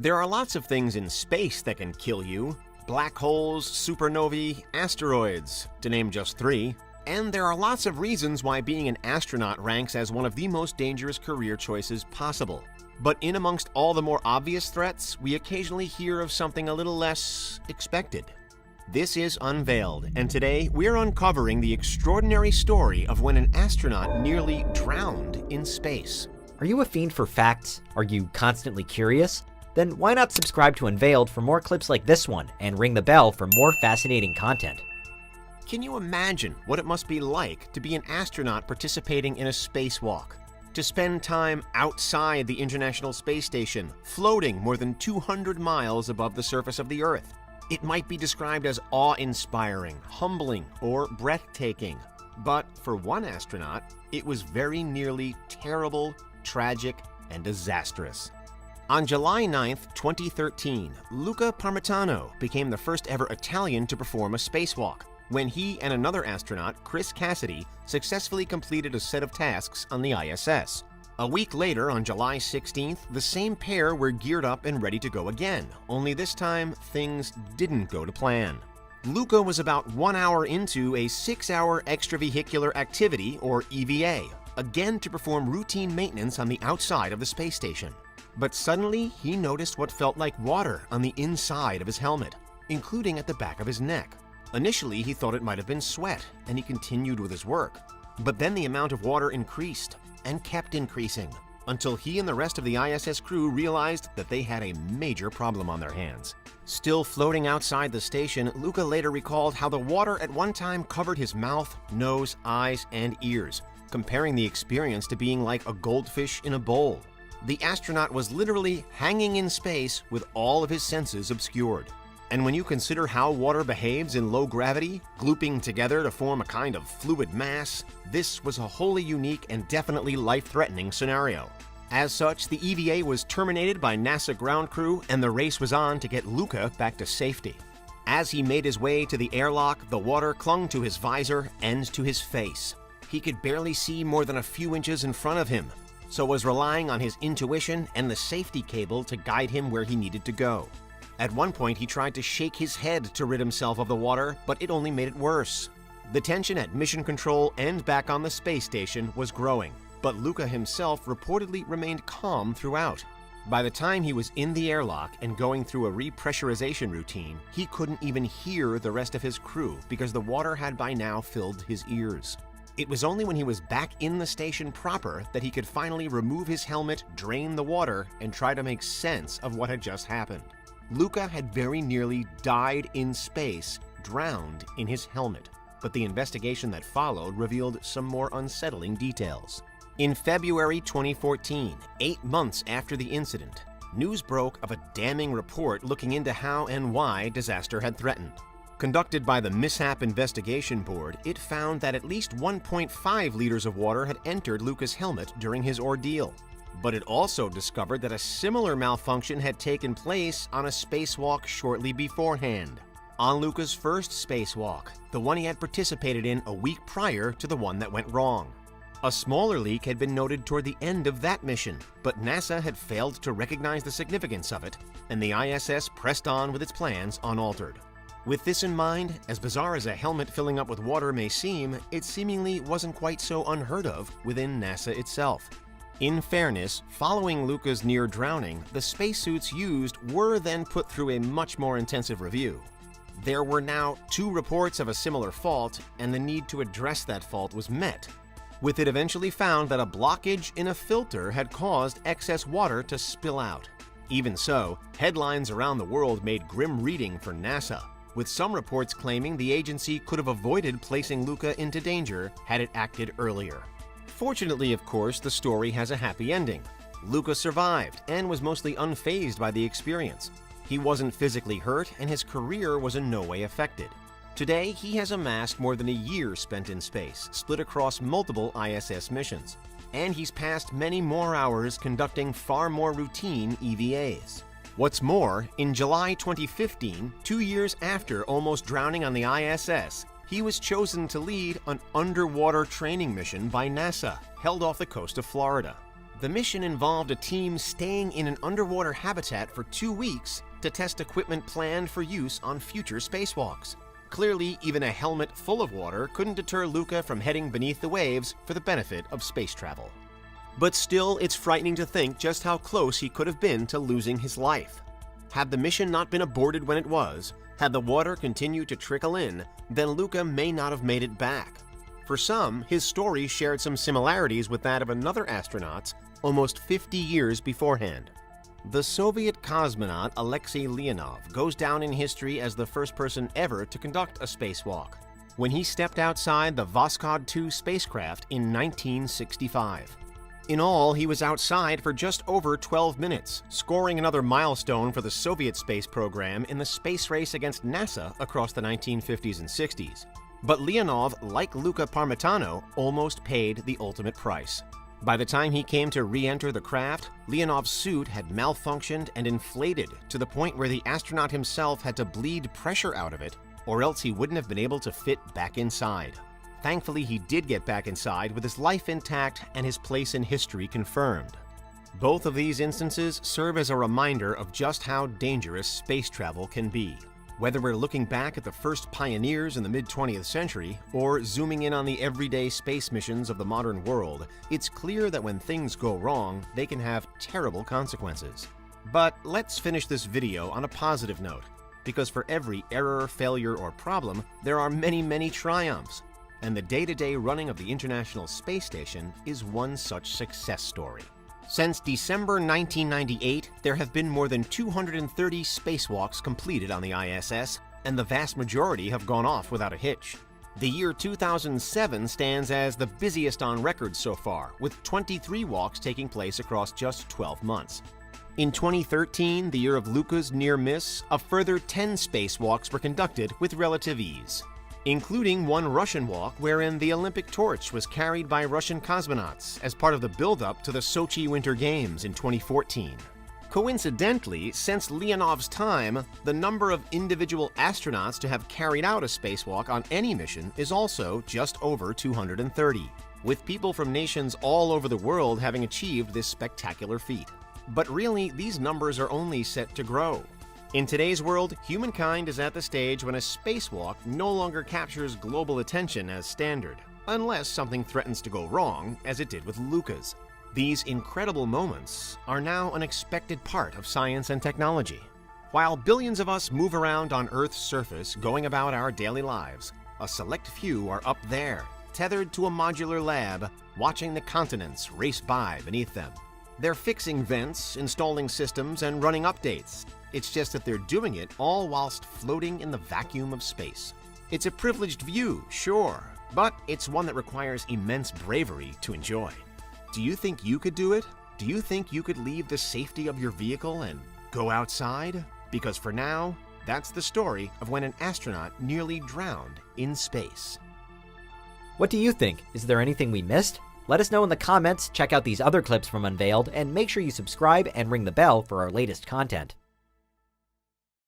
There are lots of things in space that can kill you. Black holes, supernovae, asteroids, to name just 3. And there are lots of reasons why being an astronaut ranks as one of the most dangerous career choices possible. But in amongst all the more obvious threats, we occasionally hear of something a little less expected. This is Unveiled, and today we're uncovering the extraordinary story of when an astronaut nearly drowned in space. Are you a fiend for facts? Are you constantly curious? Then why not subscribe to Unveiled for more clips like this one and ring the bell for more fascinating content? Can you imagine what it must be like to be an astronaut participating in a spacewalk? To spend time outside the International Space Station, floating more than 200 miles above the surface of the Earth? It might be described as awe-inspiring, humbling, or breathtaking. But for one astronaut, it was very nearly terrible, tragic, and disastrous. On July 9, 2013, Luca Parmitano became the first ever Italian to perform a spacewalk, when he and another astronaut, Chris Cassidy, successfully completed a set of tasks on the ISS. A week later, on July 16th, the same pair were geared up and ready to go again, only this time, things didn't go to plan. Luca was about 1 hour into a 6-hour extravehicular activity, or EVA, again to perform routine maintenance on the outside of the space station. But suddenly, he noticed what felt like water on the inside of his helmet, including at the back of his neck. Initially, he thought it might have been sweat, and he continued with his work. But then the amount of water increased, and kept increasing, until he and the rest of the ISS crew realized that they had a major problem on their hands. Still floating outside the station, Luca later recalled how the water at one time covered his mouth, nose, eyes, and ears, comparing the experience to being like a goldfish in a bowl. The astronaut was literally hanging in space with all of his senses obscured. And when you consider how water behaves in low gravity, glooping together to form a kind of fluid mass, this was a wholly unique and definitely life-threatening scenario. As such, the EVA was terminated by NASA ground crew and the race was on to get Luca back to safety. As he made his way to the airlock, the water clung to his visor and to his face. He could barely see more than a few inches in front of him, so was relying on his intuition and the safety cable to guide him where he needed to go. At one point, he tried to shake his head to rid himself of the water, but it only made it worse. The tension at mission control and back on the space station was growing, but Luca himself reportedly remained calm throughout. By the time he was in the airlock and going through a repressurization routine, he couldn't even hear the rest of his crew because the water had by now filled his ears. It was only when he was back in the station proper that he could finally remove his helmet, drain the water, and try to make sense of what had just happened. Luca had very nearly died in space, drowned in his helmet, but the investigation that followed revealed some more unsettling details. In February 2014, 8 months after the incident, news broke of a damning report looking into how and why disaster had threatened. Conducted by the Mishap Investigation Board, it found that at least 1.5 liters of water had entered Luca's helmet during his ordeal. But it also discovered that a similar malfunction had taken place on a spacewalk shortly beforehand. On Luca's first spacewalk, the one he had participated in a week prior to the one that went wrong. A smaller leak had been noted toward the end of that mission, but NASA had failed to recognize the significance of it, and the ISS pressed on with its plans unaltered. With this in mind, as bizarre as a helmet filling up with water may seem, it seemingly wasn't quite so unheard of within NASA itself. In fairness, following Luca's near drowning, the spacesuits used were then put through a much more intensive review. There were now 2 reports of a similar fault, and the need to address that fault was met, with it eventually found that a blockage in a filter had caused excess water to spill out. Even so, headlines around the world made grim reading for NASA, with some reports claiming the agency could have avoided placing Luca into danger had it acted earlier. Fortunately, of course, the story has a happy ending. Luca survived and was mostly unfazed by the experience. He wasn't physically hurt and his career was in no way affected. Today, he has amassed more than a year spent in space, split across multiple ISS missions. And he's passed many more hours conducting far more routine EVAs. What's more, in July 2015, 2 years after almost drowning on the ISS, he was chosen to lead an underwater training mission by NASA, held off the coast of Florida. The mission involved a team staying in an underwater habitat for 2 weeks to test equipment planned for use on future spacewalks. Clearly, even a helmet full of water couldn't deter Luca from heading beneath the waves for the benefit of space travel. But still, it's frightening to think just how close he could have been to losing his life. Had the mission not been aborted when it was, had the water continued to trickle in, then Luca may not have made it back. For some, his story shared some similarities with that of another astronaut almost 50 years beforehand. The Soviet cosmonaut Alexei Leonov goes down in history as the first person ever to conduct a spacewalk, when he stepped outside the Voskhod 2 spacecraft in 1965. In all, he was outside for just over 12 minutes, scoring another milestone for the Soviet space program in the space race against NASA across the 1950s and 60s. But Leonov, like Luca Parmitano, almost paid the ultimate price. By the time he came to re-enter the craft, Leonov's suit had malfunctioned and inflated to the point where the astronaut himself had to bleed pressure out of it, or else he wouldn't have been able to fit back inside. Thankfully, he did get back inside with his life intact and his place in history confirmed. Both of these instances serve as a reminder of just how dangerous space travel can be. Whether we're looking back at the first pioneers in the mid-20th century or zooming in on the everyday space missions of the modern world, it's clear that when things go wrong, they can have terrible consequences. But let's finish this video on a positive note, because for every error, failure, or problem, there are many, many triumphs. And the day-to-day running of the International Space Station is one such success story. Since December 1998, there have been more than 230 spacewalks completed on the ISS, and the vast majority have gone off without a hitch. The year 2007 stands as the busiest on record so far, with 23 walks taking place across just 12 months. In 2013, the year of Luca's near miss, a further 10 spacewalks were conducted with relative ease, including one Russian walk wherein the Olympic torch was carried by Russian cosmonauts as part of the build-up to the Sochi Winter Games in 2014. Coincidentally, since Leonov's time, the number of individual astronauts to have carried out a spacewalk on any mission is also just over 230, with people from nations all over the world having achieved this spectacular feat. But really, these numbers are only set to grow. In today's world, humankind is at the stage when a spacewalk no longer captures global attention as standard, unless something threatens to go wrong, as it did with Luca's. These incredible moments are now an expected part of science and technology. While billions of us move around on Earth's surface going about our daily lives, a select few are up there, tethered to a modular lab, watching the continents race by beneath them. They're fixing vents, installing systems, and running updates. It's just that they're doing it all whilst floating in the vacuum of space. It's a privileged view, sure, but it's one that requires immense bravery to enjoy. Do you think you could do it? Do you think you could leave the safety of your vehicle and go outside? Because for now, that's the story of when an astronaut nearly drowned in space. What do you think? Is there anything we missed? Let us know in the comments, check out these other clips from Unveiled, and make sure you subscribe and ring the bell for our latest content.